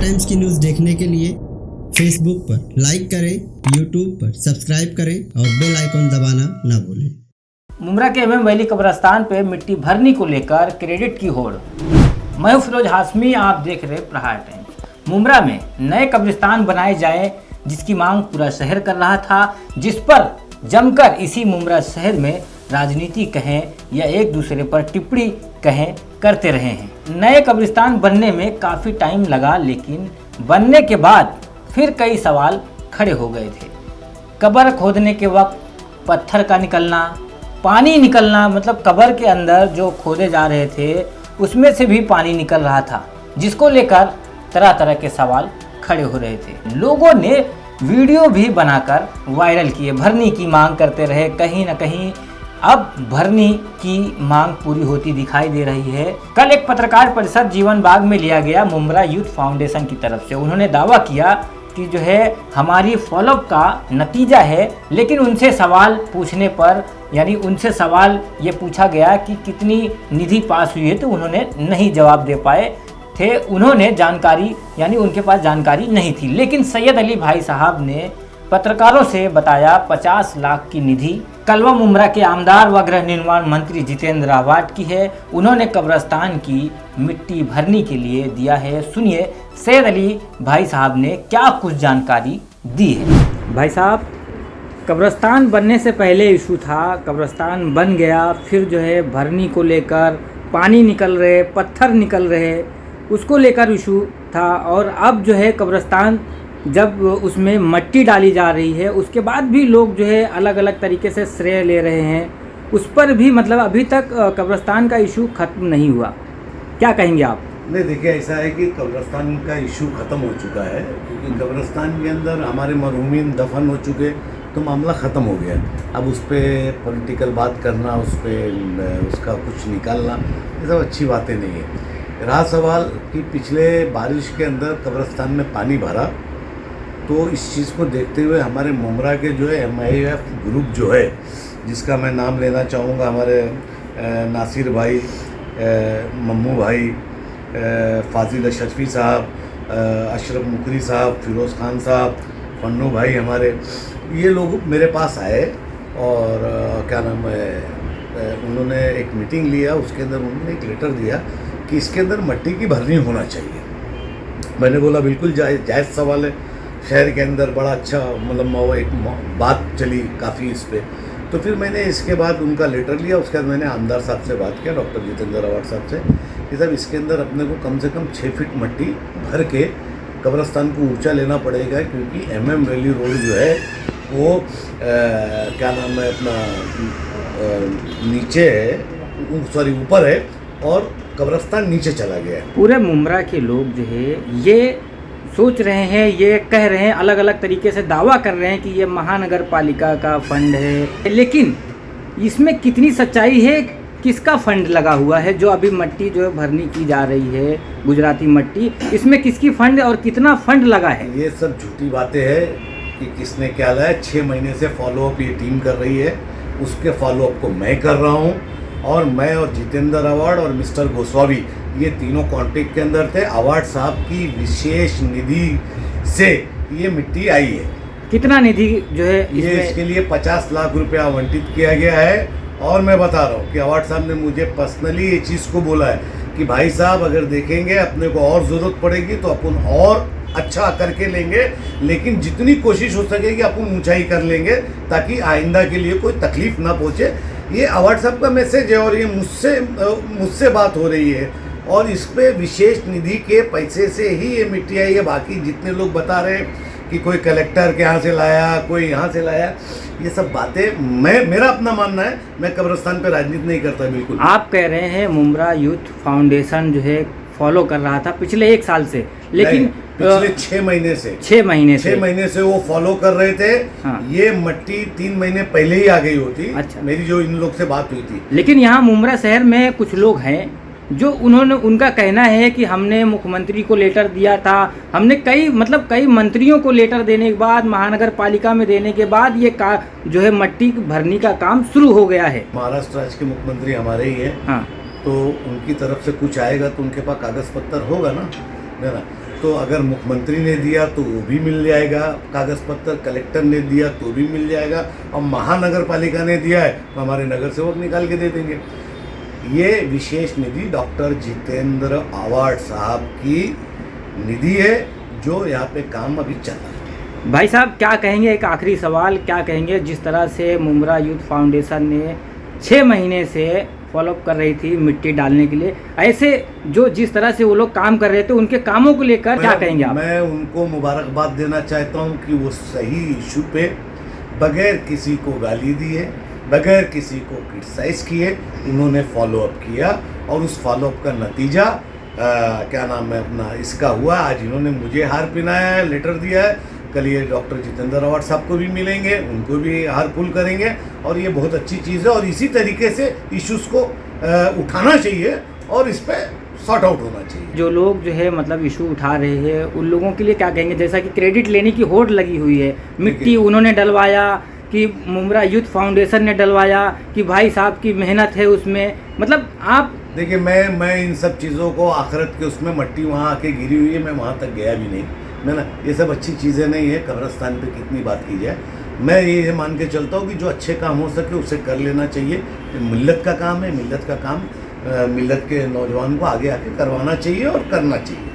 Times की news देखने के लिए फेसबुक पर लाइक करें, यूट्यूब पर सब्सक्राइब करें और बेल आइकन दबाना ना भूलें। मुमरा के एमएम वैली कब्रिस्तान पे मिट्टी भरने को लेकर क्रेडिट की होड़। मैं हूं फिरोज हाशमी, आप देख रहे प्रहार टाइम्स। मुमरा में नए कब्रिस्तान बनाए जाए जिसकी मांग पूरा शहर कर रहा था, जिस पर जमकर इसी मुमरा शहर में राजनीति कहें या एक दूसरे पर टिप्पणी कहें करते रहे हैं। नए कब्रिस्तान बनने में काफ़ी टाइम लगा, लेकिन बनने के बाद फिर कई सवाल खड़े हो गए थे। कब्र खोदने के वक्त पत्थर का निकलना, पानी निकलना, मतलब कब्र के अंदर जो खोदे जा रहे थे उसमें से भी पानी निकल रहा था, जिसको लेकर तरह तरह के सवाल खड़े हो रहे थे। लोगों ने वीडियो भी बनाकर वायरल किए, भरनी की मांग करते रहे। कहीं ना कहीं अब भरनी की मांग पूरी होती दिखाई दे रही है। कल एक पत्रकार परिषद जीवन बाग में लिया गया मुमरा यूथ फाउंडेशन की तरफ से। उन्होंने दावा किया कि जो है हमारी फॉलोअप का नतीजा है, लेकिन उनसे सवाल पूछने पर यानी उनसे सवाल ये पूछा गया कि कितनी निधि पास हुई है, तो उन्होंने नहीं जवाब दे पाए थे। उन्होंने जानकारी यानी उनके पास जानकारी नहीं थी। लेकिन सैयद अली भाई साहब ने पत्रकारों से बताया 50 लाख की निधि कलवा मुमरा के आमदार व गृह निर्माण मंत्री जितेंद्र आवाड की है। उन्होंने कब्रिस्तान की मिट्टी भरने के लिए दिया है। सुनिए सैयद अली भाई साहब ने क्या कुछ जानकारी दी है। भाई साहब, कब्रिस्तान बनने से पहले इशू था, कब्रिस्तान बन गया, फिर जो है भरनी को लेकर पानी निकल रहे, पत्थर निकल रहे, उसको लेकर इशू था। और अब जो है कब्रिस्तान जब उसमें मट्टी डाली जा रही है, उसके बाद भी लोग जो है अलग अलग तरीके से श्रेय ले रहे हैं। उस पर भी मतलब अभी तक कब्रिस्तान का इशू ख़त्म नहीं हुआ। क्या कहेंगे आप? नहीं, देखिए ऐसा है कि कब्रिस्तान का इशू ख़त्म हो चुका है, क्योंकि कब्रिस्तान के अंदर हमारे मरहूमीन दफन हो चुके, तो मामला ख़त्म हो गया। अब उस पर पॉलिटिकल बात करना, उस पर उसका कुछ निकालना, ये सब अच्छी बातें नहीं है। रहा सवाल कि पिछले बारिश के अंदर कब्रिस्तान में पानी भरा, तो इस चीज़ को देखते हुए हमारे मुमरा के जो है MIF ग्रुप जो है, जिसका मैं नाम लेना चाहूँगा, हमारे नासिर भाई, मम्मू भाई, फाजिल अशरफी साहब, अशरफ मुकरी साहब, फिरोज़ खान साहब, फन्नू भाई, हमारे ये लोग मेरे पास आए और क्या नाम है, उन्होंने एक मीटिंग लिया। उसके अंदर उन्होंने एक लेटर दिया कि इसके अंदर मट्टी की भरनी होना चाहिए। मैंने बोला बिल्कुल जायज़ सवाल है, शहर के अंदर बड़ा अच्छा मतलब एक बात चली काफ़ी इस पर। तो फिर मैंने इसके बाद उनका लेटर लिया। उसके बाद मैंने आमदार साहब से बात किया, डॉक्टर जितेंद्र आवाड साहब से, कि साहब इसके अंदर अपने को कम से कम 6 फीट मट्टी भर के कब्रिस्तान को ऊंचा लेना पड़ेगा, क्योंकि MM वैली रोड जो है वो क्या नाम है अपना नीचे है, सॉरी ऊपर है, और कब्रिस्तान नीचे चला गया है। पूरे मुमरा के लोग जो है ये सोच रहे हैं, ये कह रहे हैं, अलग अलग तरीके से दावा कर रहे हैं कि ये महानगर पालिका का फंड है, लेकिन इसमें कितनी सच्चाई है? किसका फंड लगा हुआ है? जो अभी मट्टी जो है भरनी की जा रही है, गुजराती मट्टी, इसमें किसकी फंड और कितना फंड लगा है? ये सब झूठी बातें हैं कि किसने क्या लाया। 6 महीने से फॉलोअप ये टीम कर रही है, उसके फॉलोअप को मैं कर रहा हूँ, और मैं और जितेंद्र आवाड और मिस्टर गोस्वामी ये तीनों कॉन्टेक्ट के अंदर थे। आवाड साहब की विशेष निधि से ये मिट्टी आई है। कितना निधि जो है ये इसके लिए 50 लाख रुपया आवंटित किया गया है। और मैं बता रहा हूँ कि आवाड साहब ने मुझे पर्सनली ये चीज़ को बोला है कि भाई साहब अगर देखेंगे अपने को और ज़रूरत पड़ेगी तो अपन और अच्छा करके लेंगे, लेकिन जितनी कोशिश हो सकेगी अपन ऊंचाई कर लेंगे, ताकि आइंदा के लिए कोई तकलीफ ना पहुँचे। ये आवाड साहब का मैसेज है और ये मुझसे बात हो रही है, और इस पे विशेष निधि के पैसे से ही ये मिट्टी आई है। बाकी जितने लोग बता रहे हैं कि कोई कलेक्टर के यहाँ से लाया, कोई यहाँ से लाया, ये सब बातें मेरा अपना मानना है। मैं कब्रिस्तान पे राजनीति नहीं करता बिल्कुल। आप कह रहे हैं मुमरा यूथ फाउंडेशन जो है फॉलो कर रहा था पिछले 1 साल से, लेकिन पिछले 6 महीने से 6 महीने से वो फॉलो कर रहे थे। हाँ। ये मट्टी 3 महीने पहले ही आ गई होती। अच्छा। मेरी जो इन लोग से बात हुई थी। लेकिन यहाँ मुमरा शहर में कुछ लोग हैं जो उनका कहना है कि हमने मुख्यमंत्री को लेटर दिया था, हमने कई मंत्रियों को लेटर देने के बाद, महानगर पालिका में देने के बाद ये जो है मट्टी भरने का काम शुरू हो गया है। महाराष्ट्र राज्य के मुख्यमंत्री हमारे ही हैं। हाँ, तो उनकी तरफ से कुछ आएगा तो उनके पास कागज पत्तर होगा ना, है ना। तो अगर मुख्यमंत्री ने दिया तो वो भी मिल जाएगा कागज़ पत्र, कलेक्टर ने दिया तो भी मिल जाएगा, और महानगर पालिका ने दिया है तो हमारे नगर सेवक निकाल के दे देंगे। ये विशेष निधि डॉक्टर जितेंद्र आवाड साहब की निधि है जो यहाँ पे काम अभी चल रहा है। भाई साहब क्या कहेंगे, एक आखिरी सवाल, क्या कहेंगे जिस तरह से मुमरा यूथ फाउंडेशन ने 6 महीने से फॉलोअप कर रही थी मिट्टी डालने के लिए, ऐसे जो जिस तरह से वो लोग काम कर रहे थे उनके कामों को लेकर क्या कहेंगे आप? मैं उनको मुबारकबाद देना चाहता हूँ कि वो सही इशू पे बगैर किसी को गाली दिए, बगैर किसी को क्रिटिसाइज किए उन्होंने फॉलोअप किया, और उस फॉलोअप का नतीजा क्या नाम है अपना इसका हुआ। आज इन्होंने मुझे हार पहनाया है, लेटर दिया है, कल ये डॉक्टर जितेंद्र आवाड साहब को भी मिलेंगे, उनको भी हार फुल करेंगे, और ये बहुत अच्छी चीज़ है। और इसी तरीके से इश्यूज़ को उठाना चाहिए और इस पर सॉर्ट आउट होना चाहिए। जो लोग जो है मतलब इशू उठा रहे हैं उन लोगों के लिए क्या कहेंगे, जैसा कि क्रेडिट लेने की होड़ लगी हुई है, मिट्टी उन्होंने डलवाया कि मुमरा यूथ फाउंडेशन ने डलवाया कि भाई साहब की मेहनत है उसमें, मतलब आप देखिए मैं इन सब चीज़ों को आखिरत के उसमें मट्टी वहाँ आके गिरी हुई है, मैं वहाँ तक गया भी नहीं, मैं ना ये सब अच्छी चीज़ें नहीं है। कब्रिस्तान पे कितनी बात की जाए, मैं ये मान के चलता हूँ कि जो अच्छे काम हो सके उसे कर लेना चाहिए। मिल्लत का काम है, मिल्लत का काम मिल्लत के नौजवान को आगे आके करवाना चाहिए और करना चाहिए।